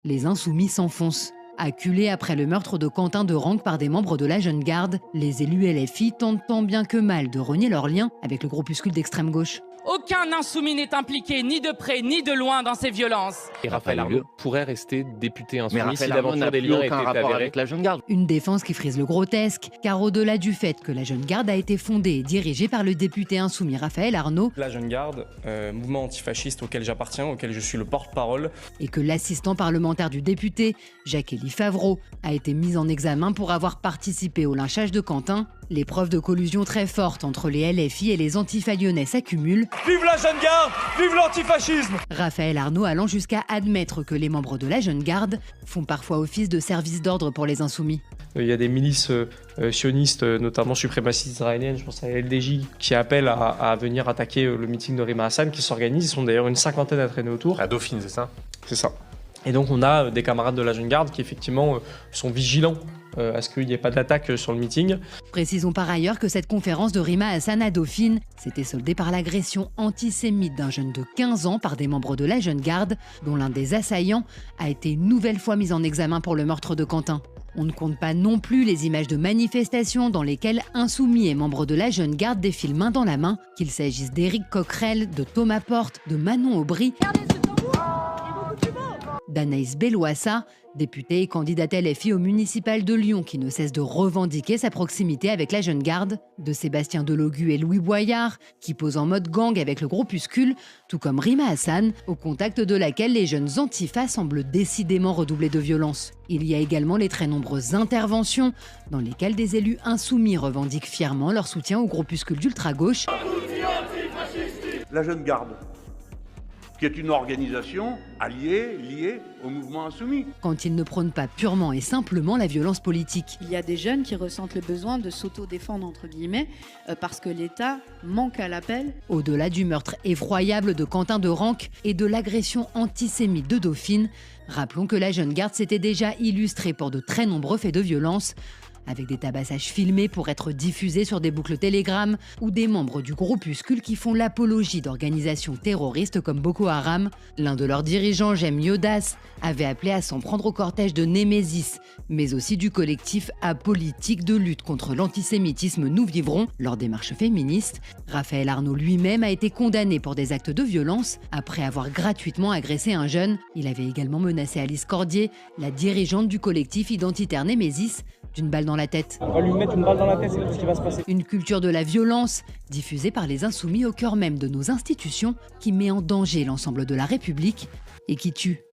Les insoumis s'enfoncent. Acculés après le meurtre de Quentin de Ranc par des membres de la Jeune Garde, les élus LFI tentent tant bien que mal de renier leur lien avec le groupuscule d'extrême gauche. Aucun insoumis n'est impliqué, ni de près ni de loin, dans ces violences. Et Raphaël Arnaud pourrait rester député insoumis mais si Raphaël Arnaud l'aventure n'a des plus liens aucun était rapport avérée. avec la Jeune Garde. Une défense qui frise le grotesque, car au-delà du fait que la Jeune Garde a été fondée et dirigée par le député insoumis Raphaël Arnaud, La Jeune Garde, mouvement antifasciste auquel j'appartiens, auquel je suis le porte-parole. et que l'assistant parlementaire du député, Jacques-Élie Favreau, a été mis en examen pour avoir participé au lynchage de Quentin, les preuves de collusion très fortes entre les LFI et les antifas lyonnais s'accumulent, Vive la Jeune Garde, vive l'antifascisme! Raphaël Arnaud allant jusqu'à admettre que les membres de la Jeune Garde font parfois office de service d'ordre pour les insoumis. Il y a des milices sionistes, notamment suprémacistes israéliennes, je pense à LDJ, qui appellent à venir attaquer le meeting de Rima Hassan, qui s'organise. Ils sont d'ailleurs une cinquantaine à traîner autour. La Dauphine, c'est ça? C'est ça. Et donc on a des camarades de la Jeune Garde qui effectivement sont vigilants à ce qu'il n'y ait pas d'attaque sur le meeting. Précisons par ailleurs que cette conférence de Rima Hassan à Dauphine s'était soldée par l'agression antisémite d'un jeune de 15 ans par des membres de la Jeune Garde, dont l'un des assaillants a été une nouvelle fois mis en examen pour le meurtre de Quentin. On ne compte pas non plus les images de manifestations dans lesquelles insoumis et membres de la Jeune Garde défilent main dans la main, qu'il s'agisse d'Éric Coquerel, de Thomas Porte, de Manon Aubry, d'Anaïs Belloissa, députée et candidate LFI au municipal de Lyon qui ne cesse de revendiquer sa proximité avec la Jeune Garde, de Sébastien Delogu et Louis Boyard, qui posent en mode gang avec le groupuscule, tout comme Rima Hassan, au contact de laquelle les jeunes antifas semblent décidément redoubler de violence. Il y a également les très nombreuses interventions dans lesquelles des élus insoumis revendiquent fièrement leur soutien au groupuscule d'ultra-gauche. La Jeune Garde, qui est une organisation liée au mouvement insoumis. Quand ils ne prônent pas purement et simplement la violence politique. Il y a des jeunes qui ressentent le besoin de s'auto-défendre, entre guillemets, parce que l'État manque à l'appel. Au-delà du meurtre effroyable de Quentin de Ranc et de l'agression antisémite de Dauphine, rappelons que la Jeune Garde s'était déjà illustrée pour de très nombreux faits de violence, avec des tabassages filmés pour être diffusés sur des boucles Telegram ou des membres du groupuscule qui font l'apologie d'organisations terroristes comme Boko Haram. L'un de leurs dirigeants, Jem Yodas, avait appelé à s'en prendre au cortège de Némésis, mais aussi du collectif apolitique de lutte contre l'antisémitisme Nous Vivrons lors des marches féministes. Raphaël Arnaud lui-même a été condamné pour des actes de violence après avoir gratuitement agressé un jeune. Il avait également menacé Alice Cordier, la dirigeante du collectif identitaire Némésis, d'une balle dans la tête. On va lui mettre une balle dans la tête, c'est tout ce qui va se passer. Une culture de la violence, diffusée par les insoumis au cœur même de nos institutions, qui met en danger l'ensemble de la République et qui tue.